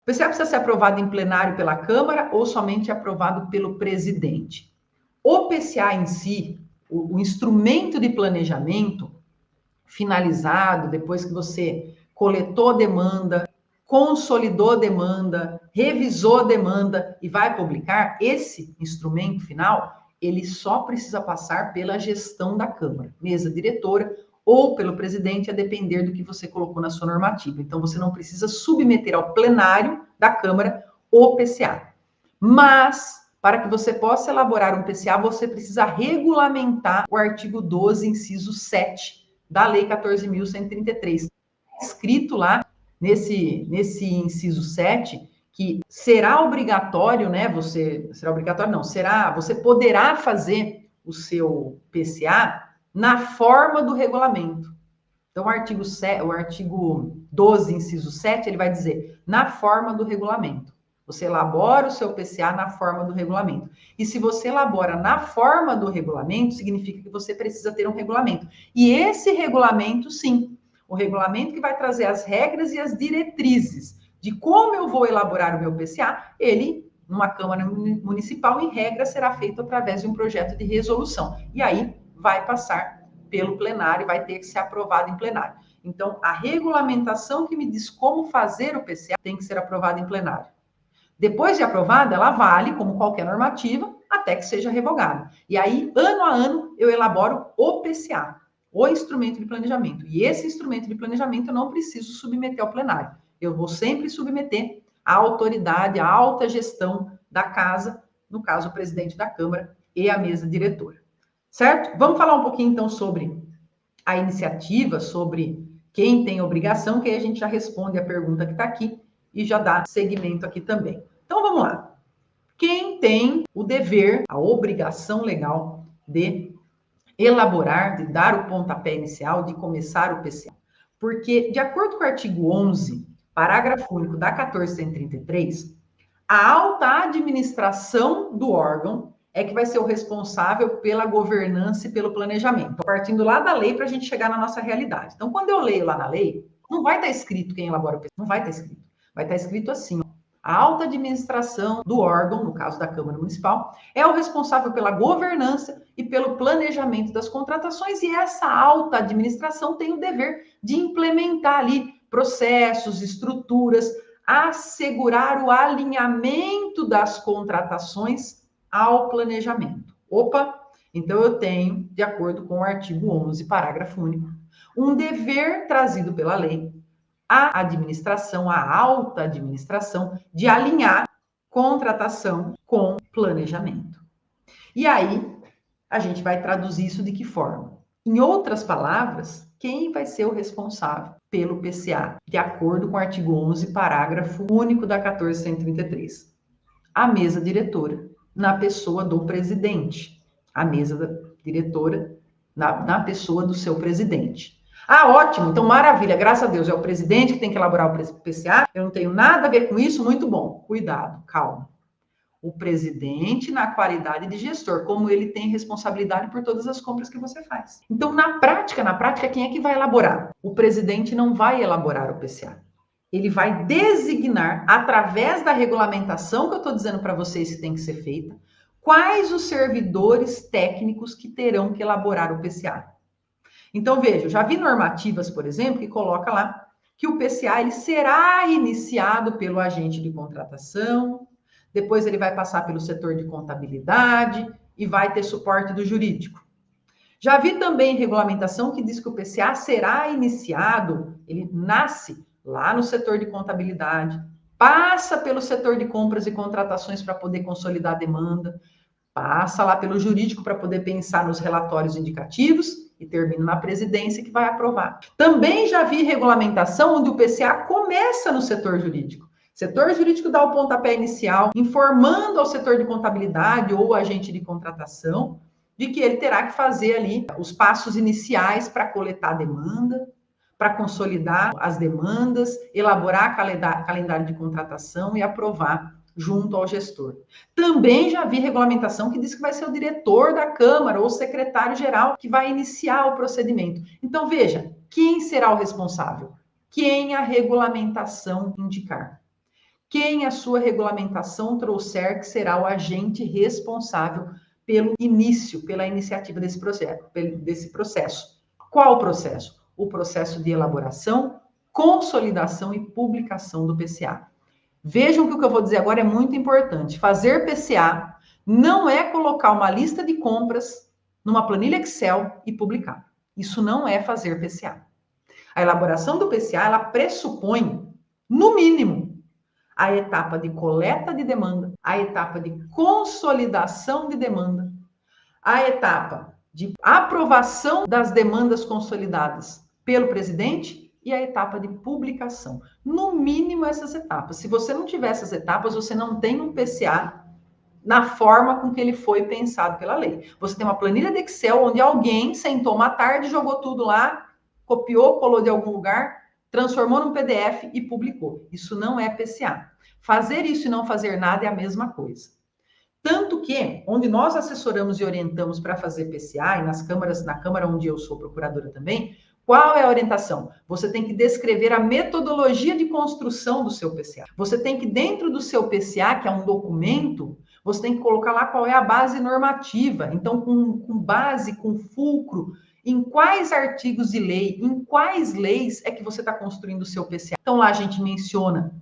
O PCA precisa ser aprovado em plenário pela Câmara ou somente aprovado pelo presidente? O PCA em si, o instrumento de planejamento finalizado, depois que você coletou demanda, consolidou demanda, revisou demanda e vai publicar, esse instrumento final, ele só precisa passar pela gestão da Câmara, mesa diretora, ou pelo presidente, a depender do que você colocou na sua normativa. Então, você não precisa submeter ao plenário da Câmara o PCA. Mas, para que você possa elaborar um PCA, você precisa regulamentar o artigo 12, inciso 7 da Lei 14.133. Escrito lá nesse inciso 7, que será obrigatório, né? Você poderá fazer o seu PCA na forma do regulamento. Então, o artigo 12, inciso 7, ele vai dizer na forma do regulamento. Você elabora o seu PCA na forma do regulamento. E se você elabora na forma do regulamento, significa que você precisa ter um regulamento. E esse regulamento, sim, o regulamento que vai trazer as regras e as diretrizes de como eu vou elaborar o meu PCA, ele, numa Câmara Municipal, em regra, será feito através de um projeto de resolução. E aí vai passar pelo plenário, vai ter que ser aprovado em plenário. Então, a regulamentação que me diz como fazer o PCA tem que ser aprovada em plenário. Depois de aprovada, ela vale, como qualquer normativa, até que seja revogada. E aí, ano a ano, eu elaboro o PCA, o instrumento de planejamento. E esse instrumento de planejamento eu não preciso submeter ao plenário. Eu vou sempre submeter à autoridade, à alta gestão da casa, no caso, o presidente da Câmara e a mesa diretora. Certo? Vamos falar um pouquinho, então, sobre a iniciativa, sobre quem tem obrigação, que aí a gente já responde a pergunta que está aqui e já dá seguimento aqui também. Então, vamos lá. Quem tem o dever, a obrigação legal de elaborar, de dar o pontapé inicial, de começar o PCA? Porque, de acordo com o artigo 11, parágrafo único da 1433, a alta administração do órgão é que vai ser o responsável pela governança e pelo planejamento, partindo lá da lei para a gente chegar na nossa realidade. Então, quando eu leio lá na lei, não vai estar escrito quem elabora o PCA, não vai estar escrito. Vai estar escrito assim, ó, a alta administração do órgão, no caso da Câmara Municipal, é o responsável pela governança e pelo planejamento das contratações, e essa alta administração tem o dever de implementar ali processos, estruturas, assegurar o alinhamento das contratações ao planejamento. Opa! Então, eu tenho, de acordo com o artigo 11, parágrafo único, um dever trazido pela lei à administração, à alta administração, de alinhar contratação com planejamento. E aí, a gente vai traduzir isso de que forma? Em outras palavras, quem vai ser o responsável pelo PCA, de acordo com o artigo 11, parágrafo único da 1433? A mesa diretora, na pessoa do presidente. A mesa diretora, na pessoa do seu presidente. Ah, ótimo, então maravilha, graças a Deus, é o presidente que tem que elaborar o PCA, eu não tenho nada a ver com isso, muito bom. Cuidado, calma. O presidente, na qualidade de gestor, como ele tem responsabilidade por todas as compras que você faz. Então, na prática, quem é que vai elaborar? O presidente não vai elaborar o PCA. Ele vai designar, através da regulamentação que eu estou dizendo para vocês que tem que ser feita, quais os servidores técnicos que terão que elaborar o PCA. Então, veja, já vi normativas, por exemplo, que coloca lá que o PCA ele será iniciado pelo agente de contratação, depois ele vai passar pelo setor de contabilidade e vai ter suporte do jurídico. Já vi também regulamentação que diz que o PCA será iniciado, ele nasce lá no setor de contabilidade, passa pelo setor de compras e contratações para poder consolidar a demanda, passa lá pelo jurídico para poder pensar nos relatórios indicativos e termina na presidência que vai aprovar. Também já vi regulamentação onde o PCA começa no setor jurídico. O setor jurídico dá o pontapé inicial, informando ao setor de contabilidade ou agente de contratação de que ele terá que fazer ali os passos iniciais para coletar a demanda, para consolidar as demandas, elaborar calendário de contratação e aprovar junto ao gestor. Também já vi regulamentação que diz que vai ser o diretor da Câmara ou o secretário-geral que vai iniciar o procedimento. Então, veja, quem será o responsável? Quem a regulamentação indicar. quem a sua regulamentação trouxer que será o agente responsável pelo início, pela iniciativa desse processo. Qual o processo? O processo de elaboração, consolidação e publicação do PCA. Vejam que o que eu vou dizer agora é muito importante. Fazer PCA não é colocar uma lista de compras numa planilha Excel e publicar. Isso não é fazer PCA. A elaboração do PCA, ela pressupõe, no mínimo, a etapa de coleta de demanda, a etapa de consolidação de demanda, a etapa de aprovação das demandas consolidadas pelo presidente e a etapa de publicação. No mínimo, essas etapas. Se você não tiver essas etapas, você não tem um PCA na forma com que ele foi pensado pela lei. Você tem uma planilha de Excel onde alguém sentou uma tarde, jogou tudo lá, copiou, colou de algum lugar, transformou num PDF e publicou. Isso não é PCA. Fazer isso e não fazer nada é a mesma coisa. Tanto que, onde nós assessoramos e orientamos para fazer PCA, e nas câmaras, na Câmara onde eu sou procuradora também, qual é a orientação? Você tem que descrever a metodologia de construção do seu PCA. Você tem que, dentro do seu PCA, que é um documento, você tem que colocar lá qual é a base normativa. Então, com base, com fulcro, em quais artigos de lei, em quais leis é que você está construindo o seu PCA. Então, lá a gente menciona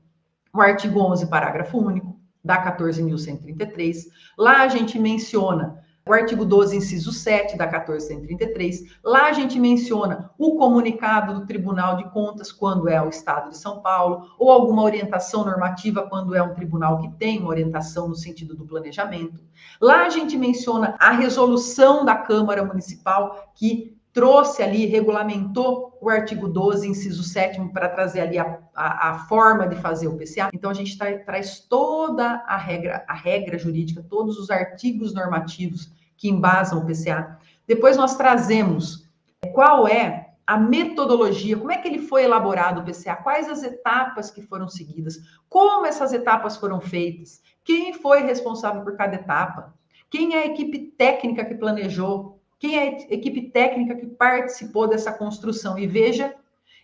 o artigo 11, parágrafo único, da 14.133. Lá a gente menciona o artigo 12, inciso 7, da 14.133. Lá a gente menciona o comunicado do Tribunal de Contas, quando é o Estado de São Paulo, ou alguma orientação normativa, quando é um tribunal que tem uma orientação no sentido do planejamento. Lá a gente menciona a resolução da Câmara Municipal, que trouxe ali, regulamentou o artigo 12, inciso 7º, para trazer ali a forma de fazer o PCA. Então, a gente traz toda a regra jurídica, todos os artigos normativos que embasam o PCA. Depois nós trazemos qual é a metodologia, como é que ele foi elaborado o PCA, quais as etapas que foram seguidas, como essas etapas foram feitas, quem foi responsável por cada etapa, quem é a equipe técnica que planejou, quem é a equipe técnica que participou dessa construção. E veja,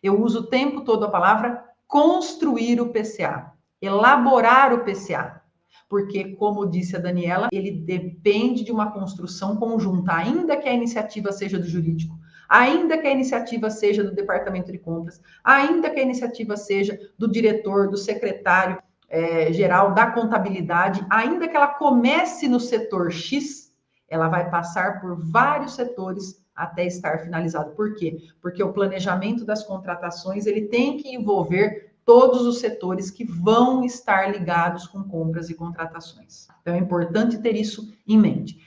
eu uso o tempo todo a palavra construir o PCA, elaborar o PCA. Porque, como disse a Daniela, ele depende de uma construção conjunta, ainda que a iniciativa seja do jurídico, ainda que a iniciativa seja do departamento de compras, ainda que a iniciativa seja do diretor, do secretário geral, da contabilidade, ainda que ela comece no setor X, ela vai passar por vários setores até estar finalizado. Por quê? Porque o planejamento das contratações, ele tem que envolver todos os setores que vão estar ligados com compras e contratações. Então, é importante ter isso em mente.